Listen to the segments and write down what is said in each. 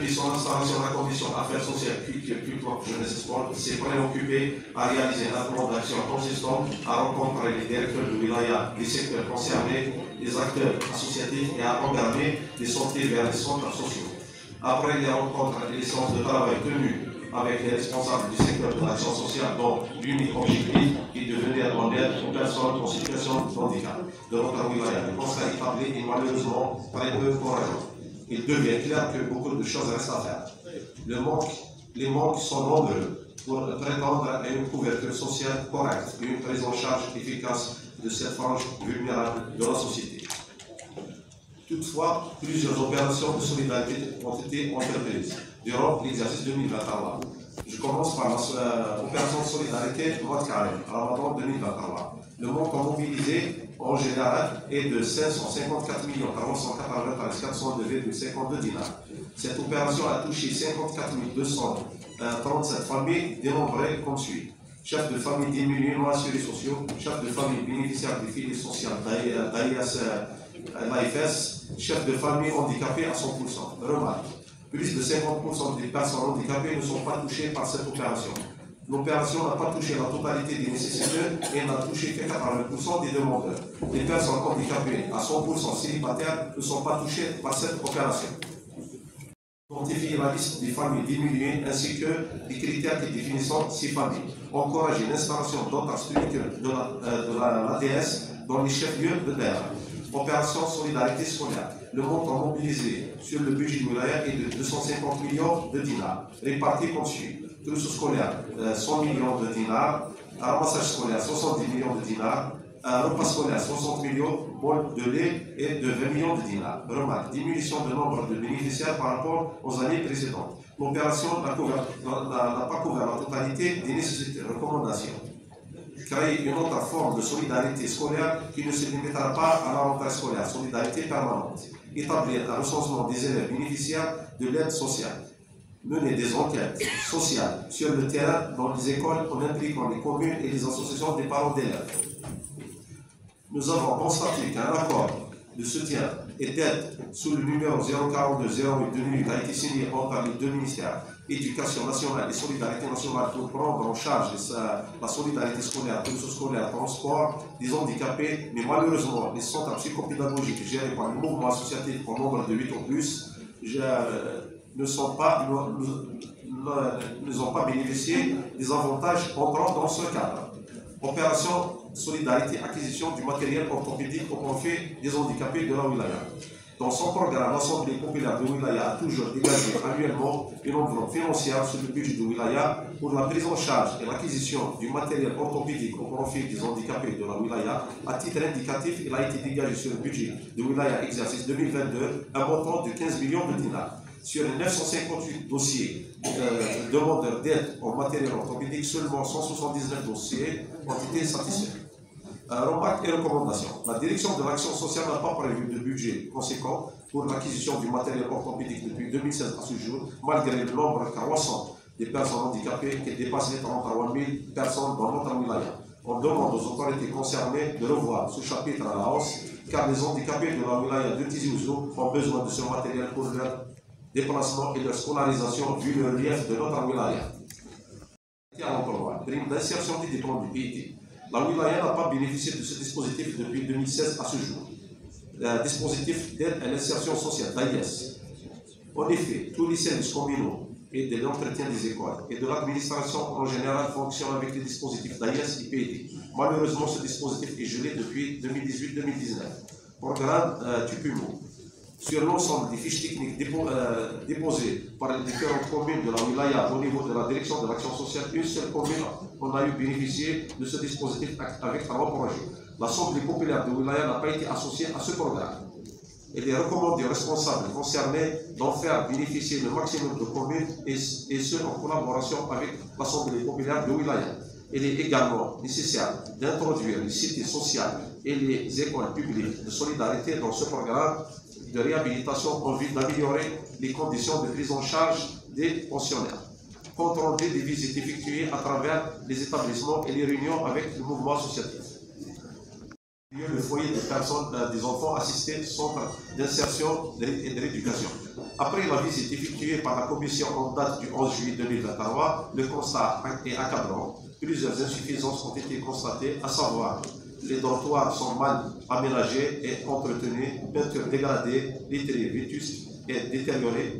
Depuis son installation à la Commission Affaires sociales, culture, jeunesse et sport, il s'est préoccupé à réaliser un plan d'action consistant à rencontrer les directeurs de wilaya, les secteurs concernés, les acteurs associatifs et à programmer des sorties vers les centres sociaux. Après les rencontres et les séances de travail tenues avec les responsables du secteur de l'action sociale, dont l'unique objectif est de venir en aide aux personnes en situation de handicap de notre wilaya, le constat établi est malheureusement très peu courageux. Il devient clair que beaucoup de choses restent à faire. Les manques sont nombreux pour prétendre à une couverture sociale correcte et une prise en charge efficace de cette frange vulnérable de la société. Toutefois, plusieurs opérations de solidarité ont été entreprises durant l'exercice 2023. Je commence par l'opération de solidarité Mois de Carême, Ramadan 2023. Le montant mobilisé en général est de 554 482,52 dinars. Cette opération a touché 54 237 familles dénombrées comme suit. Chefs de famille diminués non assurés sociaux, chefs de famille bénéficiaires des filets sociales d'AIFS, chefs de famille handicapés à 100%. Remarque, plus de 50% des personnes handicapées ne sont pas touchées par cette opération. L'opération n'a pas touché la totalité des nécessiteux et n'a touché que 80% des demandeurs. Les personnes handicapées à 100% célibataires ne sont pas touchées par cette opération. Identifier la liste des familles diminuées ainsi que les critères qui définissent ces familles. Encourager l'installation d'autres structures de l'ADS dans les chefs-lieux de terre. Opération solidarité scolaire. Le montant mobilisé sur le budget de wilaya est de 250 millions de dinars, répartis comme suit. Trousse scolaire, 100 millions de dinars, ramassage scolaire, 70 millions de dinars, repas scolaire, 60 millions, bol de lait et de 20 millions de dinars. Remarque, diminution de nombre de bénéficiaires par rapport aux années précédentes. L'opération n'a pas couvert la totalité des nécessités. Recommandations. Créer une autre forme de solidarité scolaire qui ne se limitera pas à la rentrée scolaire, solidarité permanente. Établir un recensement des élèves bénéficiaires de l'aide sociale. Mener des enquêtes sociales sur le terrain dans les écoles en impliquant les communes et les associations des parents d'élèves. Nous avons constaté qu'un accord de soutien et d'aide sous le numéro 042-08-2008 a été signé entre les deux ministères, Éducation nationale et Solidarité nationale, pour prendre en charge la solidarité scolaire, scolaire, transport des handicapés, mais malheureusement, les centres psychopédagogiques gérés par le mouvement associatif au nombre de 8 ou plus n'ont pas bénéficié des avantages entrant dans ce cadre. Opération solidarité acquisition du matériel orthopédique au profit des handicapés de la wilaya. Dans son programme, l'Assemblée populaire de wilaya a toujours dégagé annuellement une enveloppe financière sur le budget de wilaya pour la prise en charge et l'acquisition du matériel orthopédique au profit des handicapés de la wilaya. À titre indicatif, il a été dégagé sur le budget de wilaya exercice 2022 un montant de 15 millions de dinars. Sur les 958 dossiers de demandeurs d'aide en matériel orthopédique, seulement 179 dossiers ont été satisfaits. Remarques et recommandations. La direction de l'action sociale n'a pas prévu de budget conséquent pour l'acquisition du matériel orthopédique depuis 2016 à ce jour, malgré le nombre croissant des personnes handicapées qui dépasse les 33 000 personnes dans notre wilaya. On demande aux autorités concernées de revoir ce chapitre à la hausse, car les handicapés de la wilaya de Tizi Ouzou ont besoin de ce matériel pour leur déplacement et leur scolarisation vu le relief de notre wilaya. Prime d'insertion des diplômes du PIT. La wilaya n'a pas bénéficié de ce dispositif depuis 2016 à ce jour. Le dispositif d'aide à l'insertion sociale, d'AIS. En effet, tous les services communaux et de l'entretien des écoles et de l'administration en général fonctionnent avec les dispositifs d'AIS et PIT. Malheureusement, ce dispositif est gelé depuis 2018-2019. Programme TUPUMO. Sur l'ensemble des fiches techniques déposées par les différentes communes de la wilaya au niveau de la direction de l'action sociale, une seule commune en a eu bénéficié de ce dispositif avec 3 projets. L'Assemblée populaire de wilaya n'a pas été associée à ce programme. Il est recommandé aux responsables concernés d'en faire bénéficier le maximum de communes et ce en collaboration avec l'Assemblée populaire de wilaya. Il est également nécessaire d'introduire les cités sociales et les écoles publiques de solidarité dans ce programme de réhabilitation en vue d'améliorer les conditions de prise en charge des pensionnaires. Contrôler des visites effectuées à travers les établissements et les réunions avec le mouvement associatif. Le foyer des personnes, des enfants assistés, centre d'insertion et de l'éducation. Après la visite effectuée par la commission en date du 11 juillet 2023, le constat est accablant. Plusieurs insuffisances ont été constatées, à savoir les dortoirs sont mal aménagés et entretenus, peinture dégradée, littérée, vétuste et détériorée,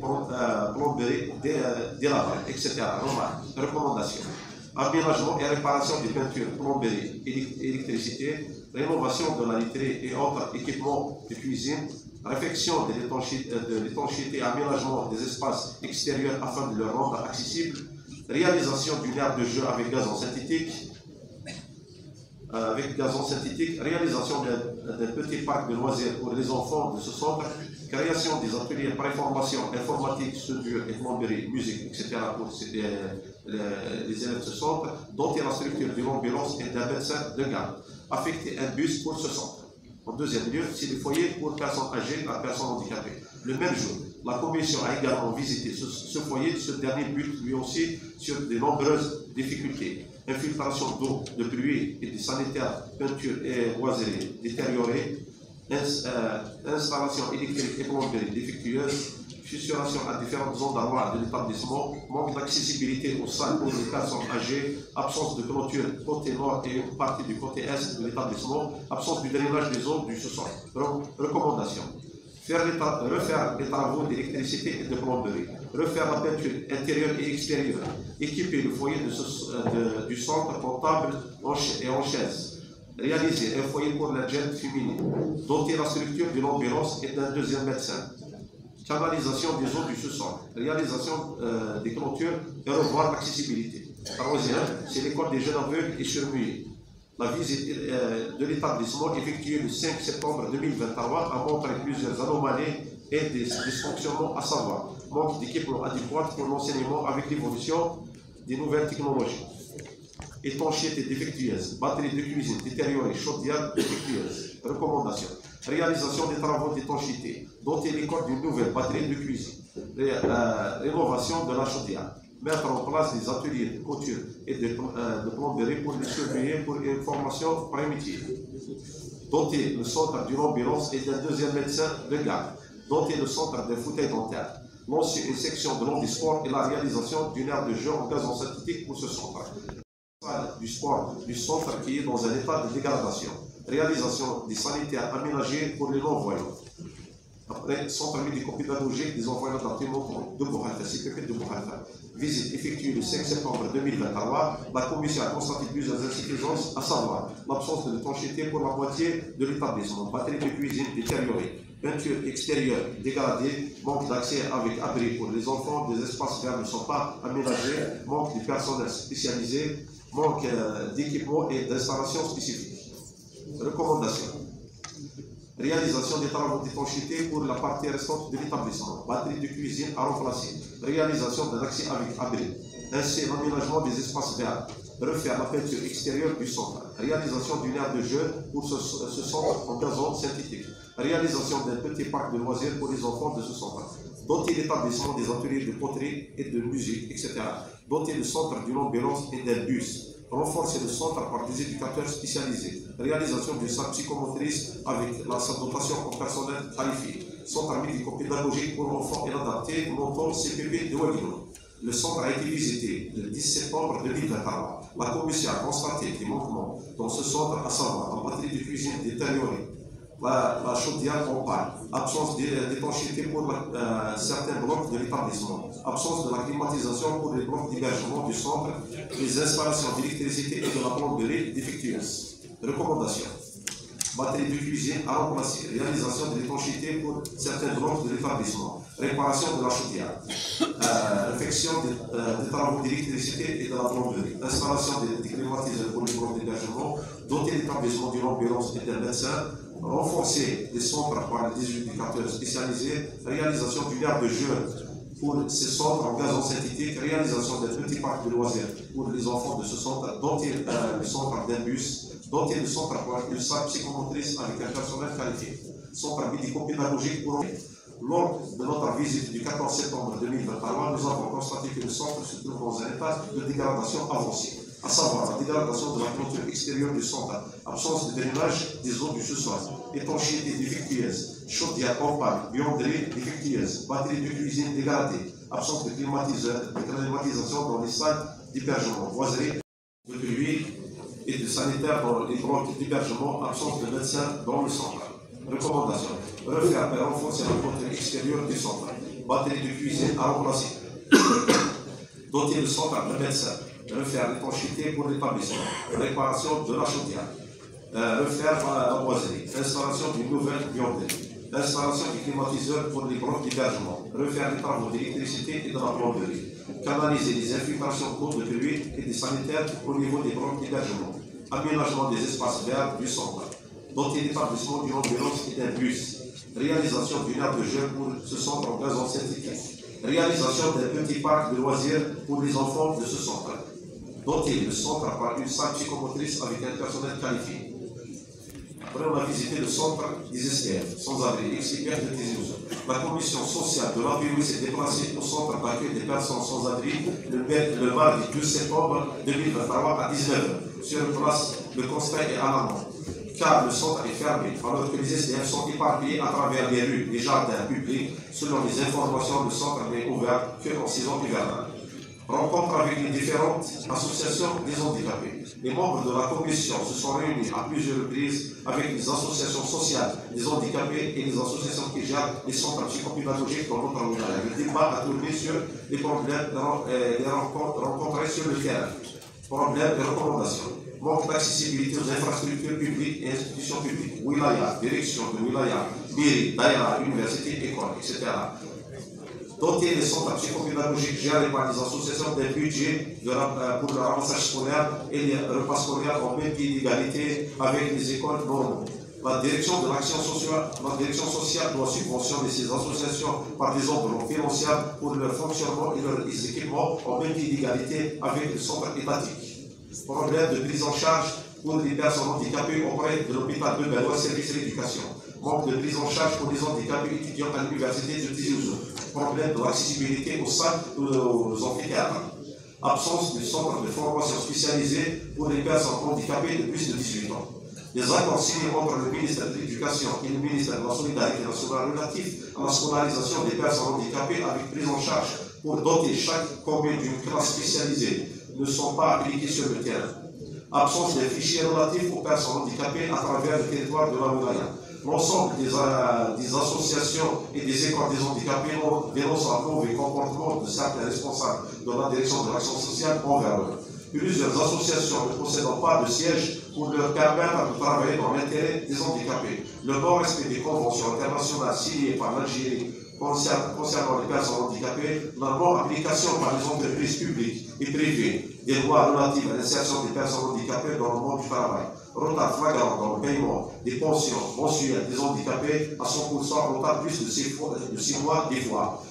plomberie délabrée, etc. Recommandations. Aménagement et réparation des peintures, plomberie, électricité, rénovation de la literie et autres équipements de cuisine, réfection de l'étanchéité et aménagement des espaces extérieurs afin de le rendre accessible, réalisation d'une aire de jeu avec gazon synthétique, réalisation d'un petit parc de loisirs pour les enfants de ce centre, création des ateliers préformation informatique, soudure et plomberie, musique, etc. pour les élèves de ce centre, doter la structure d'une ambulance et d'un médecin de garde, affecter un bus pour ce centre. En deuxième lieu, c'est le foyer pour personnes âgées et personnes handicapées. Le même jour, la commission a également visité ce foyer. Ce dernier bute lui aussi sur de nombreuses difficultés. Infiltration d'eau, de pluie et de sanitaires, peinture et boiseries détériorées, installation électrique et plomberie défectueuse, fissuration à différentes zones d'arrois de l'établissement, manque d'accessibilité aux salles pour les personnes âgées, absence de clôture côté nord et une partie du côté est de l'établissement, absence du drainage des eaux du sous-sol. Recommandations. Refaire les travaux d'électricité et de plomberie, refaire la peinture intérieure et extérieure, équiper le foyer du centre portable et en chaise, réaliser un foyer pour la gente féminine, doter la structure d'une ambulance et d'un deuxième médecin, canalisation des eaux du sous-sol, réalisation des clôtures et revoir l'accessibilité. Troisième, c'est l'école des jeunes aveugles et surmués. La visite de l'établissement effectuée le 5 septembre 2023 a montré plusieurs anomalies et des dysfonctionnements, à savoir manque d'équipement adéquat pour l'enseignement avec l'évolution des nouvelles technologies, étanchéité défectueuse, batterie de cuisine détériorée, chaudière défectueuse. Recommandations. Réalisation des travaux d'étanchéité, doter l'école d'une nouvelle batterie de cuisine, rénovation de la chaudière, mettre en place des ateliers de couture et de plomberie pour les surveiller pour une formation pré-métier, doter le centre d'une ambulance et d'un deuxième médecin de garde, doter le centre d'un fauteuil dentaire, lancer une section de l'handisport et la réalisation d'une aire de jeu en gazon synthétique pour ce centre. Du sport du centre qui est dans un état de dégradation, réalisation des sanitaires aménagés pour les non-voyants. Après, centre médico-pédagogique des enfants adaptés mentaux de Bouhalfa, CPP de Bouhalfa. Visite effectuée le 5 septembre 2023, la commission a constaté plusieurs insuffisances, à savoir l'absence de l'étanchéité pour la moitié de l'établissement, batterie de cuisine détériorée, peinture extérieure dégradée, manque d'accès avec abri pour les enfants, des espaces verts ne sont pas aménagés, manque de personnel spécialisé, manque d'équipements et d'installations spécifiques. Recommandations. Réalisation des travaux d'étanchéité pour la partie restante de l'établissement. Batterie de cuisine à remplacer. Réalisation d'un accès avec abri. Ainsi, l'aménagement des espaces verts. Refaire la peinture extérieure du centre. Réalisation d'une aire de jeu pour ce centre en gazon synthétique. Réalisation d'un petit parc de loisirs pour les enfants de ce centre. Doter l'établissement des ateliers de poterie et de musique, etc. Doter le centre d'une ambulance et d'un bus. Renforcer le centre par des éducateurs spécialisés. Réalisation d'une salle psychomotrice avec la dotation en personnel qualifié. Centre médico-pédagogique pour l'enfant inadapté, montant CPP de Wavino. Le centre a été visité le 10 septembre 2023. La commission a constaté des manquements dans ce centre, à savoir la batterie de cuisine détériorée, la chaudière en panne, absence d'étanchéité pour certains blocs de l'établissement, absence de la climatisation pour les blocs d'hébergement du centre, les installations d'électricité et de la plomberie défectueuses. Recommandations. Batterie de cuisine à remplacer, réalisation de l'étanchéité pour certains blocs de l'établissement, réparation de la chaudière, réfection des travaux d'électricité et de la plomberie, installation des climatiseurs pour les blocs d'hébergement, doter l'établissement d'une ambulance et d'un médecin, renforcer les centres par des éducateurs spécialisés, réalisation d'une aire de jeu pour ces centres en gazon synthétique, réalisation d'un petit parc de loisirs pour les enfants de ce centre, doter le centre d'un bus, doter le centre par une salle psychomotrice avec un personnel qualifié, centre médico-pédagogique pour Lors de notre visite du 14 septembre 2023, nous avons constaté que le centre se trouve dans un état de dégradation avancée, à savoir dégradation de la clôture extérieure du centre, absence de drainage des eaux du sous-sol, étanchéité défectueuse, chaudière opaque, buanderie défectueuse, batterie de cuisine dégradée, absence de climatisation dans les salles d'hébergement, boiserie de pluie et de sanitaire dans les blocs d'hébergement, absence de médecins dans le centre. Recommandation: refaire et renforcer la clôture extérieure du centre, batterie de cuisine à remplacer, doter le centre de médecins, refaire l'étanchéité pour l'établissement, réparation de la chaudière, refaire la boiserie, installation d'une nouvelle buanderie, installation du climatiseur pour les blocs d'hébergement, refaire les travaux d'électricité et de la plomberie, canaliser les infiltrations d'eau de pluie et des sanitaires au niveau des blocs d'hébergement, aménagement des espaces verts du centre, doter l'établissement d'une ambulance et d'un bus, réalisation d'une aire de jeu pour ce centre en gazon synthétique, réalisation d'un petit parc de loisirs pour les enfants de ce centre, doter le centre par une salle psychomotrice avec un personnel qualifié. Après, on a visité le centre des SDF, sans-abri, ex-IPR de Tizi-Ouzou. La commission sociale de l'APOI s'est déplacée au centre d'accueil des personnes sans-abri le mardi 12 septembre 2023 à 19h. Sur place, le constat est alarmant, car le centre est fermé, alors que les SDF sont éparpillés à travers les rues, les jardins publics. Selon les informations, le centre n'est ouvert qu'en saison hivernale. Rencontre avec les différentes associations des handicapés. Les membres de la commission se sont réunis à plusieurs reprises avec les associations sociales des handicapés et les associations qui gèrent les centres psychopédagogiques dans notre wilaya. Le débat a tourné sur les problèmes rencontrés sur le terrain, problèmes et recommandations, manque d'accessibilité aux infrastructures publiques et institutions publiques, wilaya, direction de wilaya, mairie, daïra, université, école, etc. Doter les centres psychopédagogiques gérés par les associations d'un budget pour le ramassage scolaire et les repas scolaires en même pied d'égalité avec les écoles normales. La direction de l'action sociale doit subventionner ces associations par des enveloppes financières pour leur fonctionnement et leurs équipements en même pied d'égalité avec le centre étatique. Problème de prise en charge pour les personnes handicapées auprès de l'hôpital de Bellois, service d'éducation. Manque de prise en charge pour les handicapés étudiants à l'université de Tizi-Ouzou. Problème de l'accessibilité aux salles ou aux amphithéâtres. Absence du centre de formation spécialisé pour les personnes handicapées de plus de 18 ans. Les accords signés entre le ministère de l'Éducation et le ministère de la Solidarité nationale relatifs à la scolarisation des personnes handicapées avec prise en charge pour doter chaque commune d'une classe spécialisée ne sont pas appliqués sur le terrain. Absence des fichiers relatifs aux personnes handicapées à travers le territoire de la wilaya. L'ensemble des associations et des écoles des handicapés dénoncent un mauvais comportement de certains responsables de la direction de l'action sociale envers eux. Plusieurs associations ne possédant pas de siège pour leur permettre de travailler dans l'intérêt des handicapés. Le non-respect des conventions internationales signées par l'Algérie concernant les personnes handicapées, la non-application par les entreprises publiques et privées des lois relatives à l'insertion des personnes handicapées dans le monde du travail, retard flagrant dans le paiement des pensions mensuelles des handicapés à 100%, retard plus de 6 mois des fois,